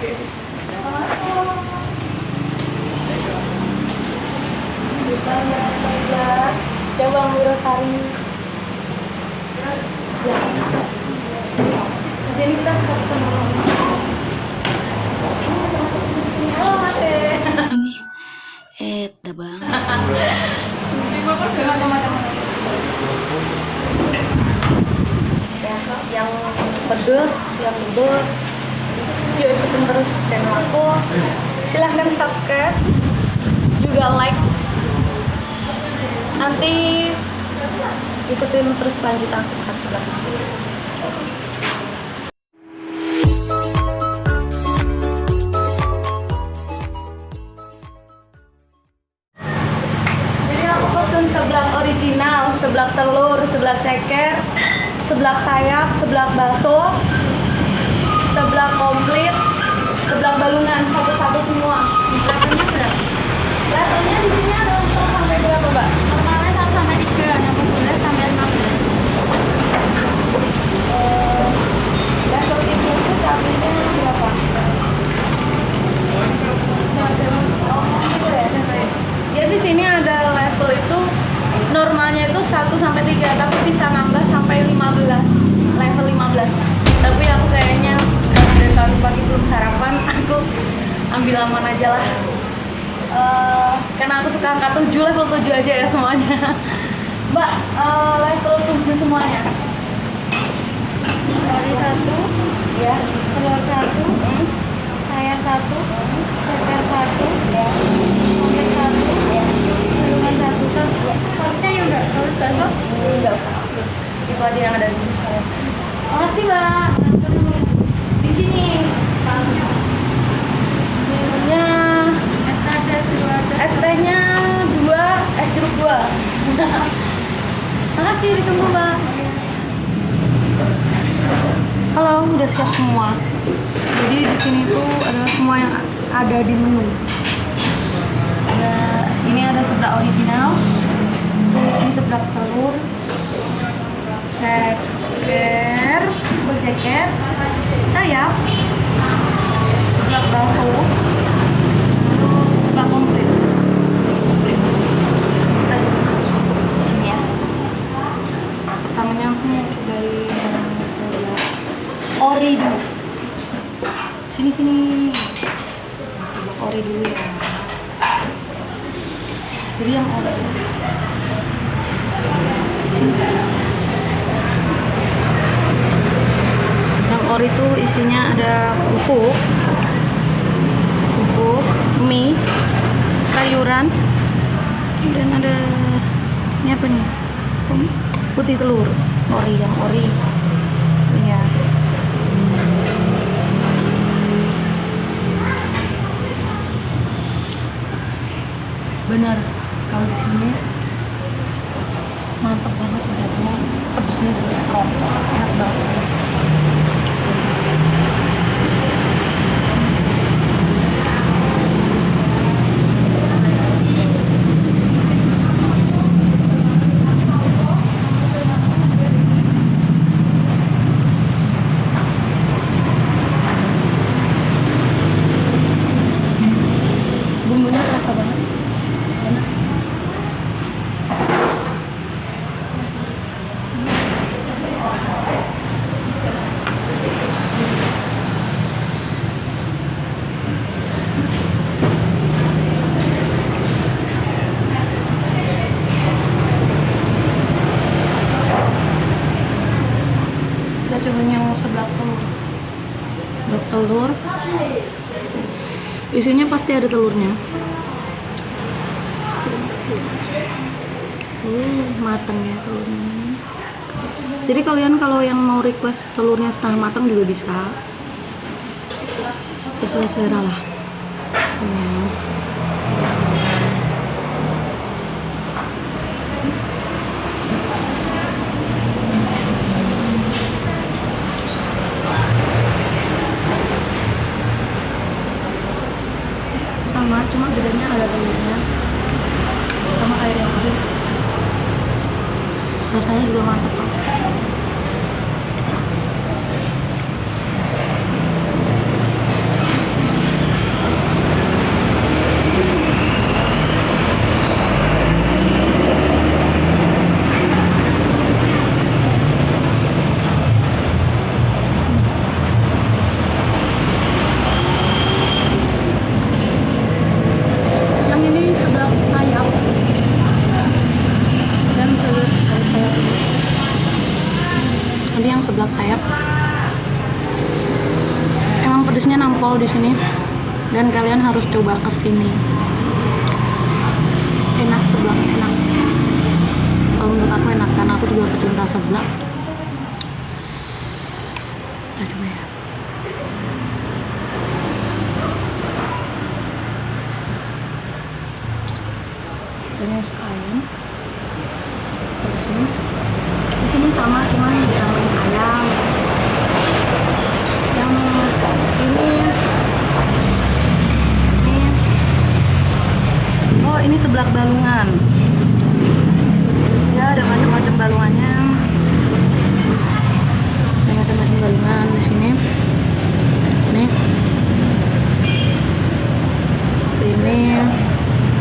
Kita sebelah Cabang Wirosari. Ya. Di sini kita bisa pesen malam. Halo Mas. Ini dah bang. Ya, yang pedes, yang tebel, yuk ikutin terus channel aku. Silahkan subscribe, juga like. Nanti ikutin terus lanjutan aku akan sebelah di sini. Jadi aku pesen seblak original, seblak telur, seblak ceker, seblak sayap, seblak bakso, seblak komplit, seblak balungan, satu-satu semua. Levelnya berapa? Levelnya di sini ada 1 sampai berapa, Mbak? Normalnya 1 sampai 3, 16 sampai 15. Level itu cabenya berapa? Jadi di sini ada level itu normalnya itu 1 sampai 3, tapi bisa nambah sampai 15. Level 15. Tapi aku kayaknya karena dari tadi pagi belum sarapan, aku ambil aman aja lah. Karena aku suka angka 7, level 7 aja ya semuanya. Mbak, level 7 semuanya. Dari 1, Ya. telur 1, sayap 1, ceker 1, komplit 1, balungan 1. Sausnya yuk enggak? Saus bakso? Enggak usah. Itu aja yang ada di sini sekarang. Makasih, Mbak. Di sini minumnya Es ada, es tehnya 2, es jeruk 2. Makasih, ditunggu, Mbak. Halo, udah siap semua. Jadi di sini tuh adalah semua yang ada di menu. Ini ada seblak original, ini seblak telur, ceker, seblak ceker, sayap, seblak bakso, seblak komplit. Kita dulu satu-satu di sini ya. Pertamanya aku mau cobain seblak ori dulu. Sini. Seblak ori dulu ya. Jadi yang ori sini. Yang ori itu isinya ada pupuk, mie, sayuran, dan ada ini apa nih? Putih telur. Yang ori. Ya. Benar, kalau di sini mantap banget sedapnya, pedesnya juga strong, enak banget. Bumbunya terasa banget, enak. Kita cobain yang seblak telur. Seblak telur. Isinya pasti ada telurnya. Matang ya telurnya. Jadi kalian kalau yang mau request telurnya setengah matang juga bisa. Sesuai selera lah. Sama, cuma bedanya ada telurnya. Sama kayak yang tadi. Rasanya juga mantap kok. jengkol di sini dan kalian harus coba kesini. Enak, seblak enak. Kalau menurut aku enak karena aku juga pecinta seblak. Kita coba ya. Ini suka ayam. Di sini sama, cuman ditambahin ayam. Yang ini seblak balungan. Ya, ada macam-macam balungannya. Ada macam-macam balungan di sini. Nih.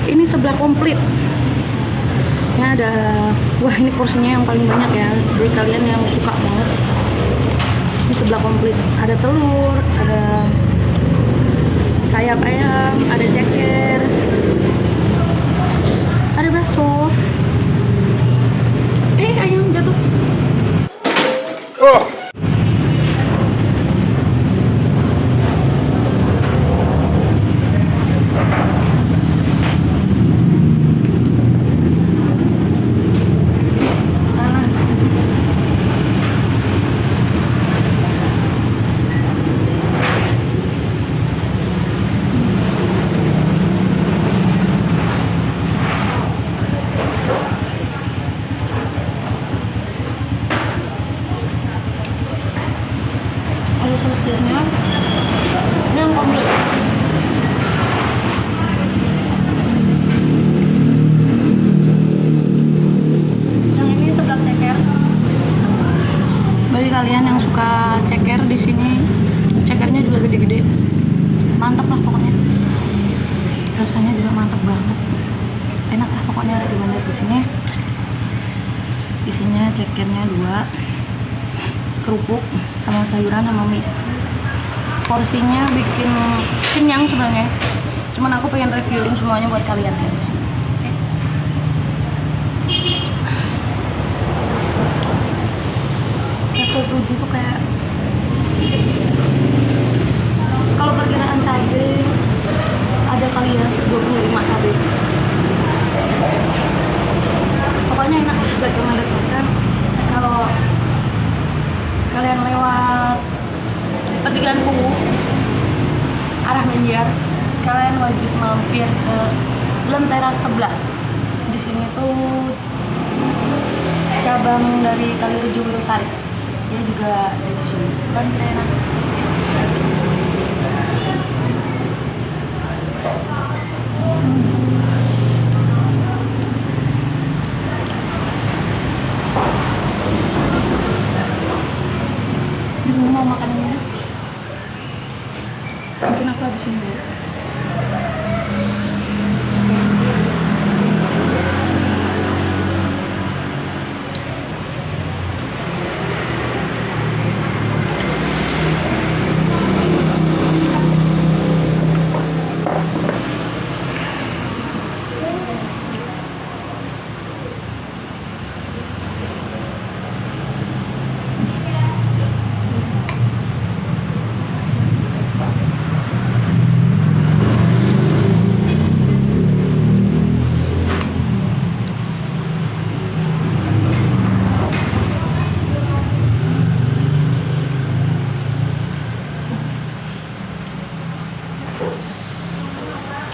Ini seblak komplit. Ini ada, wah ini porsinya yang paling banyak ya. Jadi kalian yang suka banget. Ini seblak komplit. Ada telur, ada sayap ayam, ada ceker, ada bakso. Ayam jatuh. Oh. Panas. Ada sosisnya. Ini yang komplit. Yang ini seblak ceker. Bagi kalian yang suka ceker, di sini cekernya juga gede-gede. Mantap lah pokoknya. Rasanya juga mantap banget. Enak lah pokoknya rekomendasi di sini. Isinya cekernya 2, kerupuk sama sayuran sama mie. Porsinya bikin kenyang sebenarnya. Cuman aku pengen reviewin semuanya buat kalian guys. Level 7 tuh kayak kalau perkiraan cabai ada kali ya 25 cabai. Pokoknya enak lah buat rekomendasikan. Kalau kalian lewat pertigaan Kuwu arah Banjar, kalian wajib mampir ke Lentera Seblak. Di sini tuh cabang dari Kalirejo Wirosari. Dia juga ada di sini. Lentera Seblak. Mau makan ini? Mungkin aku habisin dulu.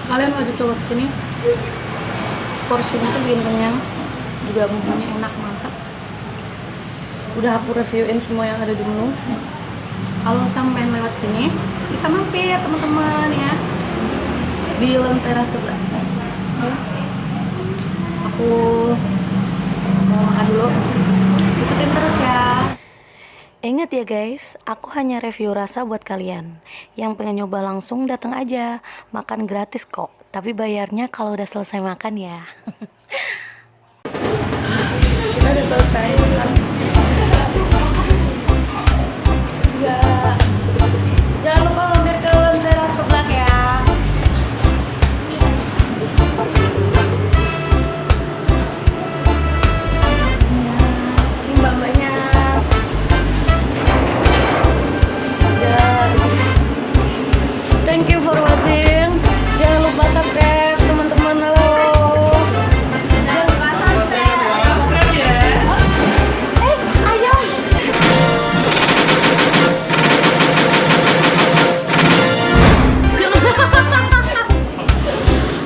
Kalian wajib coba kesini. Porsinya tuh bikin kenyang, juga bumbunya enak, mantap. Udah aku reviewin semua yang ada di menu. Kalau sampai lewat sini bisa mampir teman-teman ya di Lentera Seblak. Aku mau makan dulu. Ikutin terus ya. Ingat ya guys, aku hanya review rasa buat kalian. Yang pengen nyoba langsung datang aja. Makan gratis kok, tapi bayarnya kalau udah selesai makan ya. Kita udah selesai.